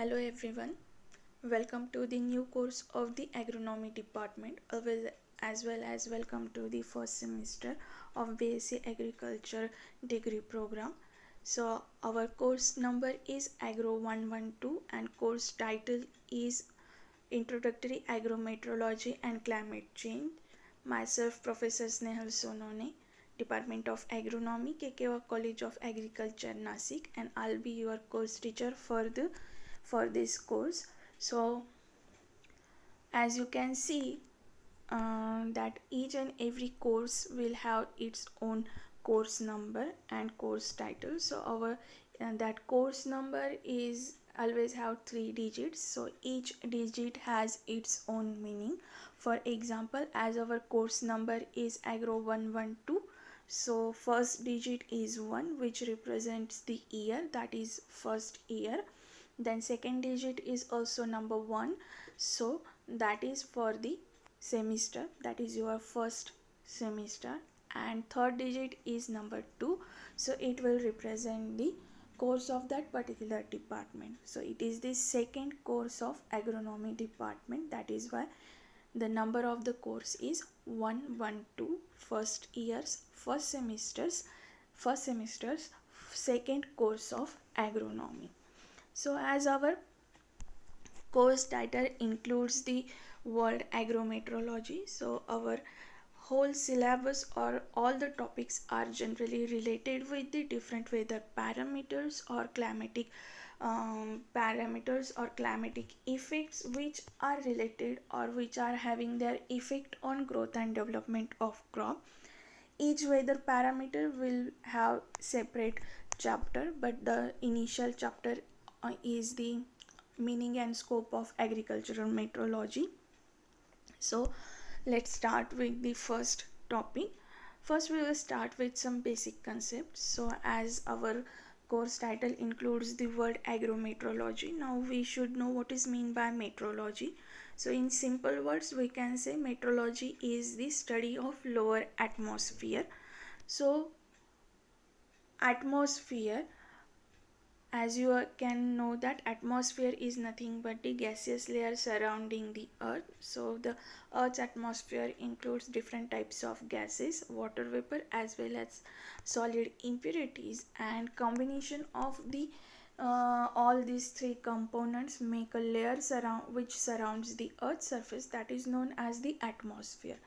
Hello everyone, welcome to the new course of the agronomy department as well as welcome to the first semester of BSc Agriculture degree program. So our course number is Agro 112 and course title is Introductory Agrometeorology and Climate Change. Myself Professor Snehal Sonone, Department of Agronomy, KKR College of Agriculture, Nasik, and I'll be your course teacher for this course. So as you can see that each and every course will have its own course number and course title. So our that course number is always have 3 digits, so each digit has its own meaning. For example, as our course number is Agro 112, so first digit is 1, which represents the year, that is first year. Then second digit is also number 1, so that is for the semester, that is your first semester. And third digit is number 2, so it will represent the course of that particular department. So it is the second course of agronomy department, that is why the number of the course is 112, first years, first semesters second course of agronomy. So as our course title includes the word agrometeorology, so our whole syllabus or all the topics are generally related with the different weather parameters or climatic effects which are related or which are having their effect on growth and development of crop. Each weather parameter will have separate chapter, but the initial chapter is the meaning and scope of agricultural meteorology. So let's start with the first topic. First we will start with some basic concepts. So as our course title includes the word agrometeorology, now we should know what is meant by meteorology. So in simple words we can say meteorology is the study of lower atmosphere. So atmosphere, as you can know that atmosphere is nothing but the gaseous layer surrounding the earth. So the earth's atmosphere includes different types of gases, water vapor as well as solid impurities, and combination of the all these three components make a layer which surrounds the earth's surface, that is known as the atmosphere.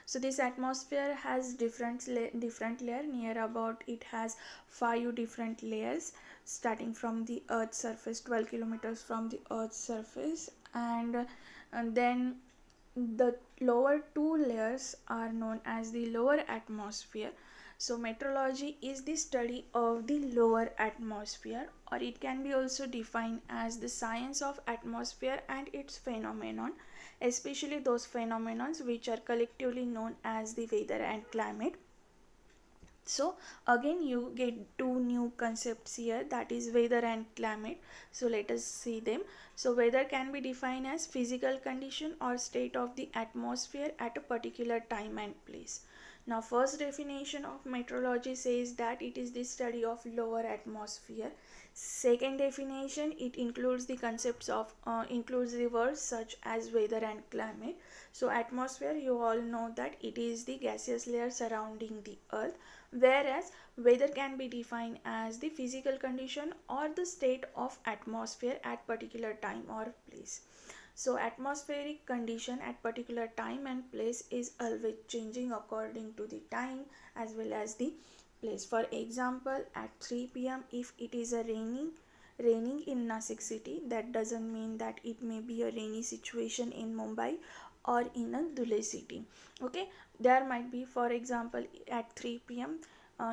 So this atmosphere has different layer, near about it has 5 different layers starting from the earth's surface, 12 kilometers from the earth's surface, and then the lower two layers are known as the lower atmosphere. So meteorology is the study of the lower atmosphere, or it can be also defined as the science of atmosphere and its phenomenon, especially those phenomena which are collectively known as the weather and climate. So again you get two new concepts here, that is weather and climate. So let us see them. So weather can be defined as physical condition or state of the atmosphere at a particular time and place. Now first definition of meteorology says that it is the study of lower atmosphere. Second definition, it includes the concepts of includes the words such as weather and climate. So atmosphere, you all know that it is the gaseous layer surrounding the earth, whereas weather can be defined as the physical condition or the state of atmosphere at particular time or place. So atmospheric condition at particular time and place is always changing according to the time as well as the place. For example, at 3 p.m. if it is a raining in Nasik city, that doesn't mean that it may be a rainy situation in Mumbai or in a Dhule city. Okay, there might be, for example, at 3 p.m.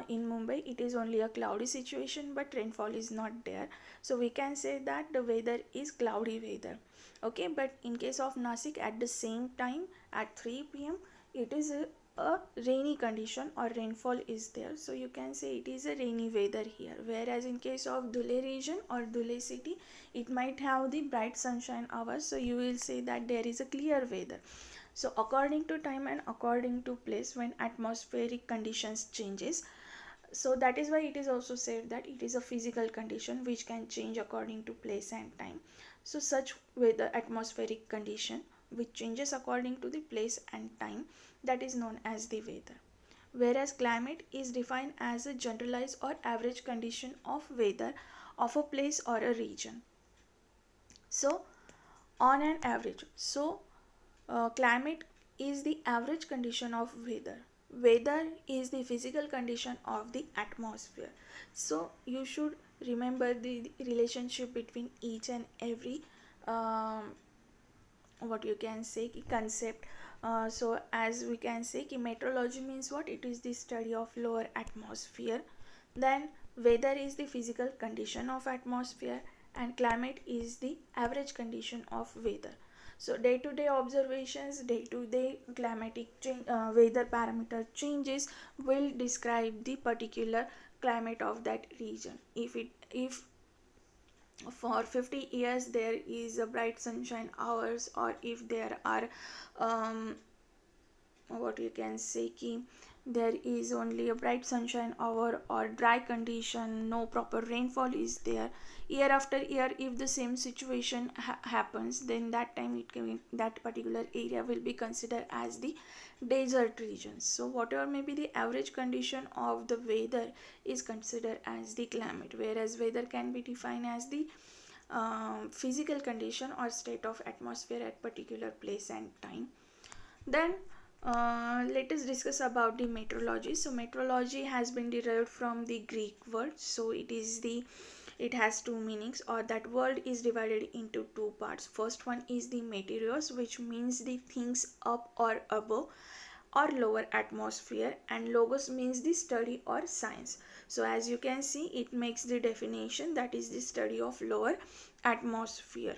In Mumbai it is only a cloudy situation but rainfall is not there, so we can say that the weather is cloudy weather. Okay, but in case of Nasik at the same time at 3 p.m. it is a rainy condition or rainfall is there, so you can say it is a rainy weather here. Whereas in case of Dhule region or Dhule city, it might have the bright sunshine hours, so you will say that there is a clear weather. So according to time and according to place, when atmospheric conditions changes, So that is why it is also said that it is a physical condition which can change according to place and time. So such weather atmospheric condition which changes according to the place and time, that is known as the weather. Whereas climate is defined as a generalized or average condition of weather of a place or a region. So on an average, so climate is the average condition of weather. Weather is the physical condition of the atmosphere. So you should remember the relationship between each and every um, what you can say concept. So as we can say meteorology means what, it is the study of lower atmosphere. Then weather is the physical condition of atmosphere, and climate is the average condition of weather. So day to day observations, day to day climatic weather parameter changes will describe the particular climate of that region. If for 50 years there is a bright sunshine hours, or if there are um, what you can say there is only a bright sunshine hour or dry condition, no proper rainfall is there, year after year if the same situation happens, then that time that particular area will be considered as the desert region. So whatever may be the average condition of the weather is considered as the climate, whereas weather can be defined as the physical condition or state of atmosphere at particular place and time. Then let us discuss about the meteorology. So meteorology has been derived from the Greek word. So it has two meanings, or that word is divided into two parts. First one is the meteoros, which means the things up or above or lower atmosphere, and logos means the study or science. So as you can see, it makes the definition, that is the study of lower atmosphere.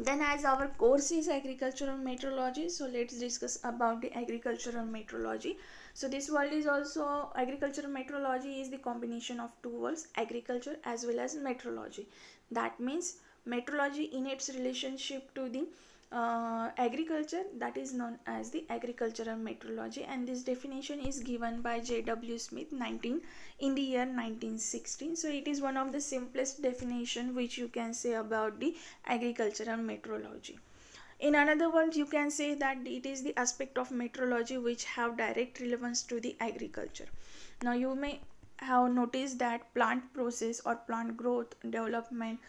Then as our course is agricultural meteorology, so let's discuss about the agricultural meteorology. So this word is also, agricultural meteorology is the combination of two words, agriculture as well as meteorology. That means meteorology in its relationship to the agriculture, that is known as the agricultural meteorology, and this definition is given by J.W. Smith in the year 1916. So it is one of the simplest definition which you can say about the agricultural meteorology. In another words, you can say that it is the aspect of meteorology which have direct relevance to the agriculture. Now you may have noticed that plant process or plant growth, development,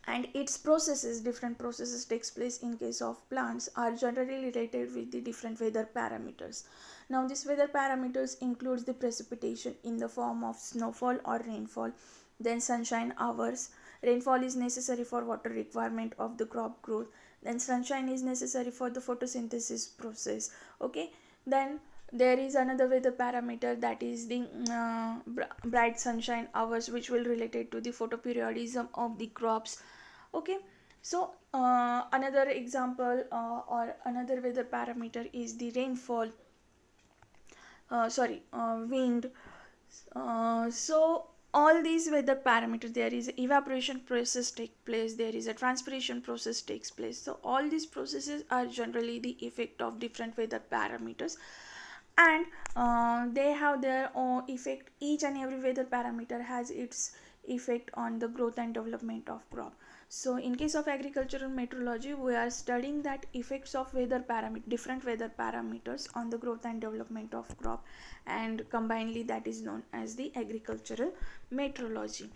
and its processes, different processes takes place in case of plants, are generally related with the different weather parameters. Now these weather parameters includes the precipitation in the form of snowfall or rainfall, then sunshine hours. Rainfall is necessary for water requirement of the crop growth, then sunshine is necessary for the photosynthesis process. Okay, then there is another weather parameter, that is the bright sunshine hours, which will related to the photoperiodism of the crops. Okay, so another example or another weather parameter is the rainfall, wind. So all these weather parameters, there is evaporation process take place, there is a transpiration process takes place. So all these processes are generally the effect of different weather parameters, and they have their own effect. Each and every weather parameter has its effect on the growth and development of crop. So in case of agricultural meteorology, we are studying that effects of weather parameter, different weather parameters on the growth and development of crop, and combinedly that is known as the agricultural meteorology.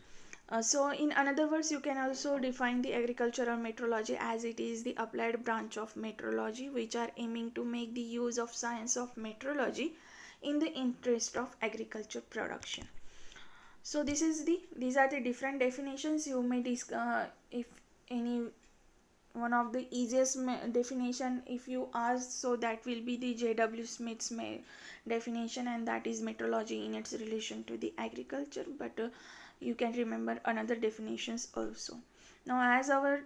So in another words, you can also define the agricultural meteorology as it is the applied branch of meteorology which are aiming to make the use of science of meteorology in the interest of agriculture production. So these are the different definitions you may if any one of the easiest definition if you ask, so that will be the J.W. Smith's definition, and that is meteorology in its relation to the agriculture, but you can remember another definitions also. Now as our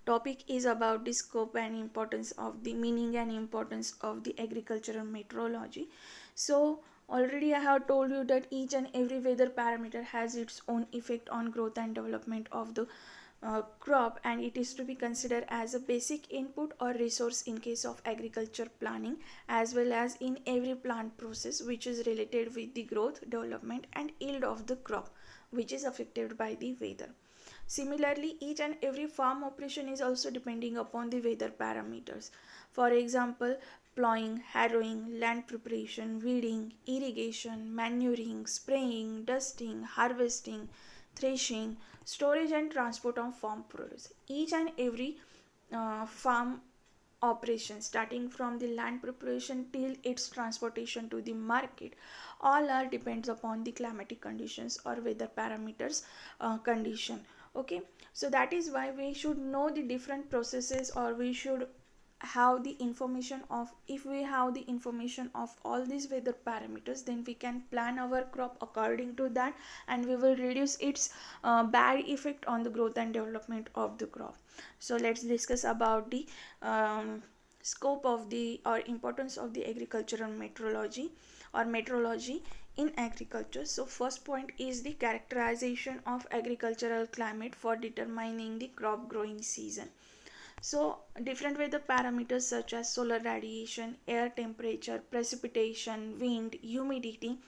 topic is about the scope and importance of the meaning and importance of the agricultural meteorology, so already I have told you that each and every weather parameter has its own effect on growth and development of the crop, and it is to be considered as a basic input or resource in case of agriculture planning, as well as in every plant process which is related with the growth, development and yield of the crop, which is affected by the weather. Similarly, each and every farm operation is also depending upon the weather parameters. For example, plowing, harrowing, land preparation, weeding, irrigation, manuring, spraying, dusting, harvesting, threshing, storage and transport of farm produce. Each and every farm operation, starting from the land preparation till its transportation to the market, all are depends upon the climatic conditions or weather parameters condition. Okay, so that is why we should know the different processes, or we should have the information of, if we have the information of all these weather parameters, then we can plan our crop according to that, and we will reduce its bad effect on the growth and development of the crop. So let's discuss about the scope of the or importance of the agricultural meteorology or meteorology in agriculture. So first point is the characterization of agricultural climate for determining the crop growing season. So different weather parameters such as solar radiation, air temperature, precipitation, wind, humidity,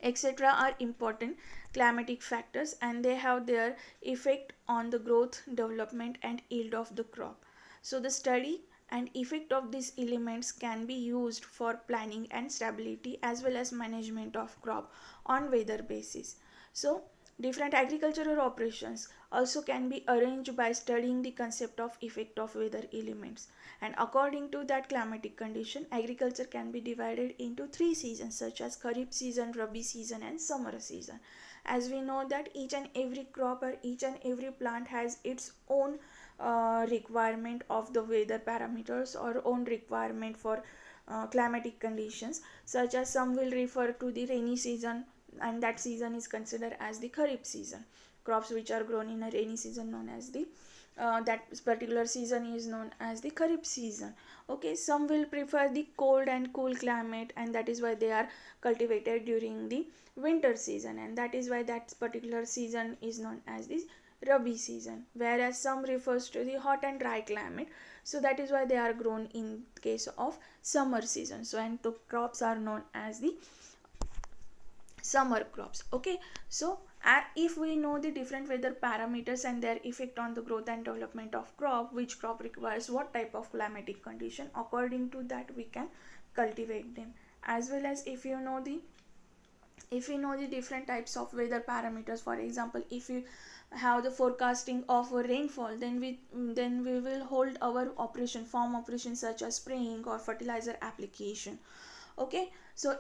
etc. are important climatic factors, and they have their effect on the growth, development and yield of the crop. So the study and effect of these elements can be used for planning and stability as well as management of crop on weather basis. So different agricultural operations also can be arranged by studying the concept of effect of weather elements, and according to that climatic condition, agriculture can be divided into three seasons such as kharif season, rabi season and summer season. As we know that each and every crop or each and every plant has its own requirement of the weather parameters or own requirement for climatic conditions, such as some will refer to the rainy season, and that season is considered as the kharif season. Crops which are grown in a rainy season known as the that particular season is known as the kharif season. Okay, some will prefer the cold and cool climate, and that is why they are cultivated during the winter season, and that is why that particular season is known as the rabi season. Whereas some refers to the hot and dry climate, so that is why they are grown in case of summer season. So and the crops are known as the summer crops. Okay, so if we know the different weather parameters and their effect on the growth and development of crop, which crop requires what type of climatic condition, according to that we can cultivate them. As well as if you know the different types of weather parameters, for example, if you have the forecasting of a rainfall, then we will hold our farm operation such as spraying or fertilizer application. Okay, so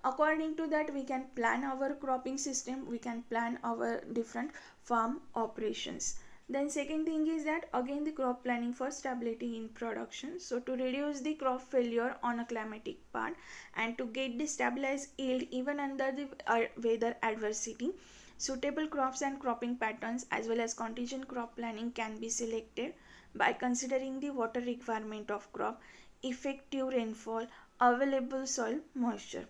according to that we can plan our cropping system, we can plan our different farm operations. Then second thing is that again the crop planning for stability in production. So to reduce the crop failure on a climatic part and to get the stabilized yield even under the weather adversity, suitable crops and cropping patterns as well as contingent crop planning can be selected by considering the water requirement of crop, effective rainfall, available soil moisture.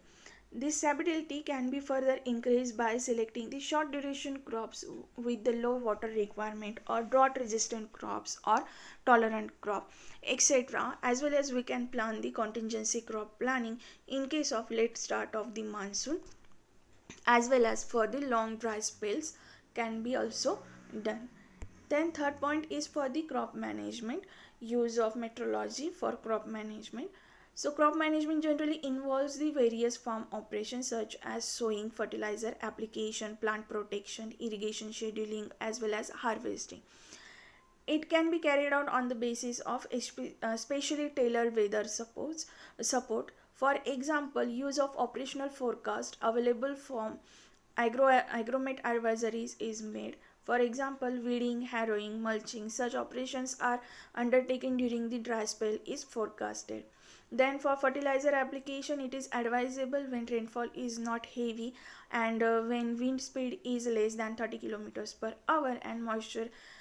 This stability can be further increased by selecting the short duration crops with the low water requirement, or drought resistant crops or tolerant crop, etc. As well as we can plan the contingency crop planning in case of late start of the monsoon, as well as for the long dry spells can be also done. Then third point is for the crop management, use of meteorology for crop management. So crop management generally involves the various farm operations such as sowing, fertilizer application, plant protection, irrigation scheduling as well as harvesting. It can be carried out on the basis of specially tailored weather support. For example, use of operational forecast available from agromet advisories is made. For example, weeding, harrowing, mulching, such operations are undertaken during the dry spell is forecasted. Then for fertilizer application, it is advisable when rainfall is not heavy and when wind speed is less than 30 kilometers per hour and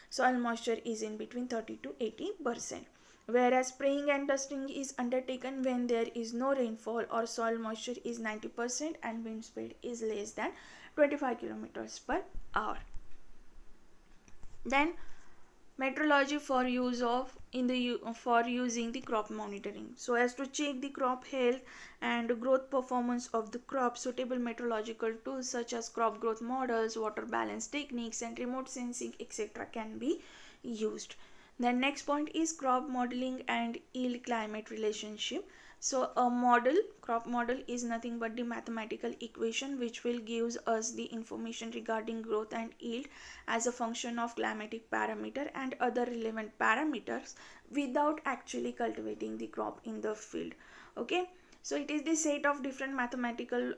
soil moisture is in between 30 to 80%. Whereas spraying and dusting is undertaken when there is no rainfall or soil moisture is 90% and wind speed is less than 25 kilometers per hour. Then metrology for use of in the for using the crop monitoring, so as to check the crop health and growth performance of the crop. Suitable meteorological tools such as crop growth models, water balance techniques, and remote sensing, etc., can be used. The next point is crop modeling and yield climate relationship. So a model, crop model, is nothing but the mathematical equation which will gives us the information regarding growth and yield as a function of climatic parameter and other relevant parameters without actually cultivating the crop in the field. Okay, so it is the set of different mathematical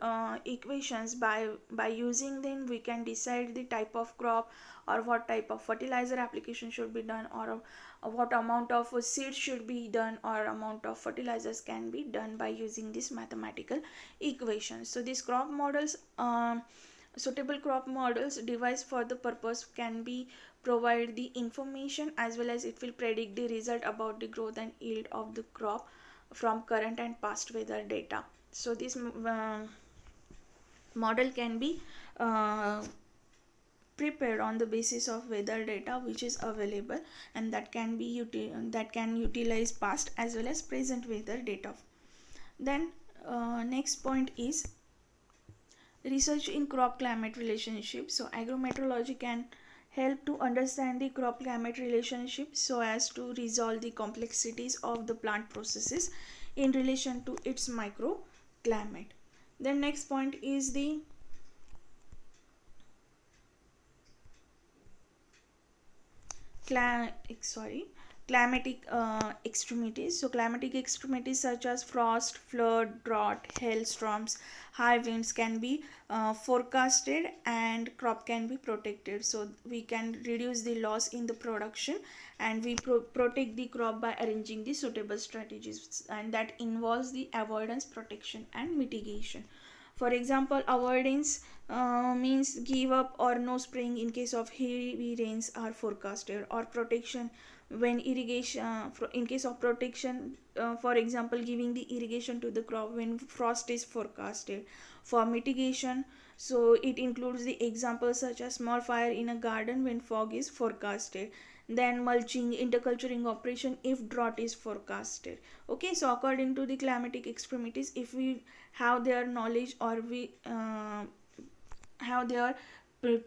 equations. By using them we can decide the type of crop, or what type of fertilizer application should be done, or what amount of seed should be done, or amount of fertilizers can be done by using this mathematical equations. So these crop models, suitable crop models devised for the purpose, can be provide the information as well as it will predict the result about the growth and yield of the crop from current and past weather data. So this model can be uh, prepared on the basis of weather data which is available, and that can be that can utilize past as well as present weather data. Then next point is research in crop climate relationship. So agrometeorology can help to understand the crop climate relationship so as to resolve the complexities of the plant processes in relation to its microclimate. Then next point is the climatic extremities. So climatic extremities such as frost, flood, drought, hailstorms, high winds can be forecasted, and crop can be protected. So we can reduce the loss in the production, and we protect the crop by arranging the suitable strategies, and that involves the avoidance, protection, and mitigation. For example, avoidance means give up or no spraying in case of heavy rains are forecasted, or protection when irrigation, in case of protection, for example, giving the irrigation to the crop when frost is forecasted. For mitigation, so it includes the examples such as small fire in a garden when fog is forecasted. Then mulching, interculturing operation if drought is forecasted. Okay, so according to the climatic extremities, if we have their knowledge, or we have their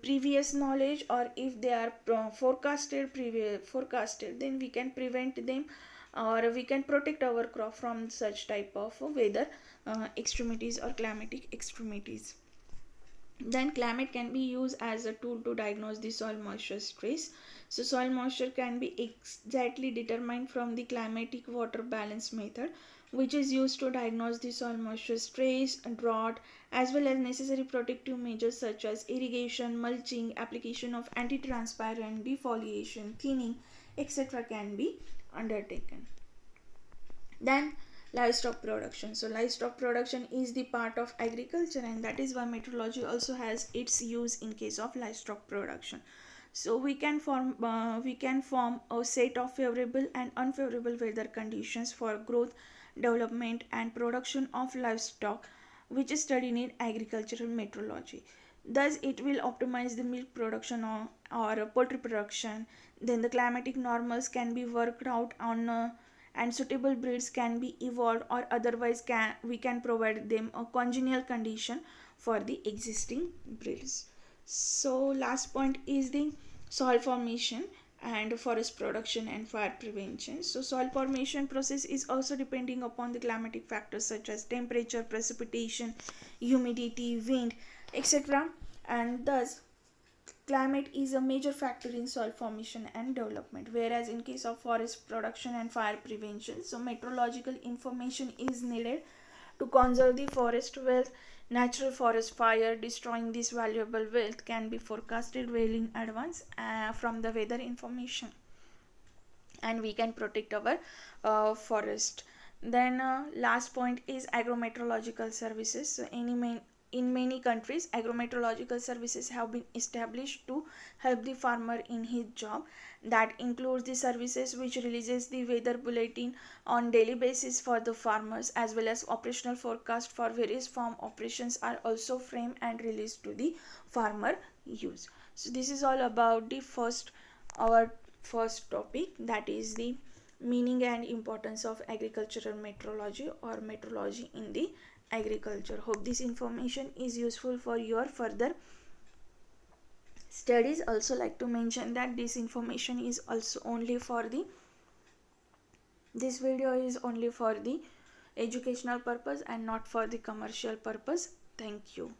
previous knowledge, or if they are forecasted, then we can prevent them, or we can protect our crop from such type of weather extremities or climatic extremities. Then climate can be used as a tool to diagnose the soil moisture stress. So soil moisture can be exactly determined from the climatic water balance method, which is used to diagnose the soil moisture stress, drought, as well as necessary protective measures such as irrigation, mulching, application of anti-transparent, defoliation, thinning, etc., can be undertaken. Then livestock production. So livestock production is the part of agriculture, and that is why meteorology also has its use in case of livestock production. So we can form a set of favorable and unfavorable weather conditions for growth, development, and production of livestock, which is studied in agricultural meteorology. Thus it will optimize the milk production, or poultry production. Then the climatic normals can be worked out on, and suitable breeds can be evolved, or otherwise we can provide them a congenial condition for the existing breeds. So last point is the soil formation and forest production and fire prevention. So soil formation process is also depending upon the climatic factors such as temperature, precipitation, humidity, wind, etc., and thus climate is a major factor in soil formation and development. Whereas in case of forest production and fire prevention, so meteorological information is needed to conserve the forest wealth. Natural forest fire destroying this valuable wealth can be forecasted well in advance from the weather information, and we can protect our forest. Then last point is agrometeorological services. So in many countries agrometeorological services have been established to help the farmer in his job. That includes the services which releases the weather bulletin on daily basis for the farmers, as well as operational forecast for various farm operations are also framed and released to the farmer use. So this is all about the first our first topic, that is the meaning and importance of agricultural meteorology or meteorology in the agriculture. Hope this information is useful for your further studies. Also like to mention that this information is also only for the this video is only for the educational purpose and not for the commercial purpose. Thank you.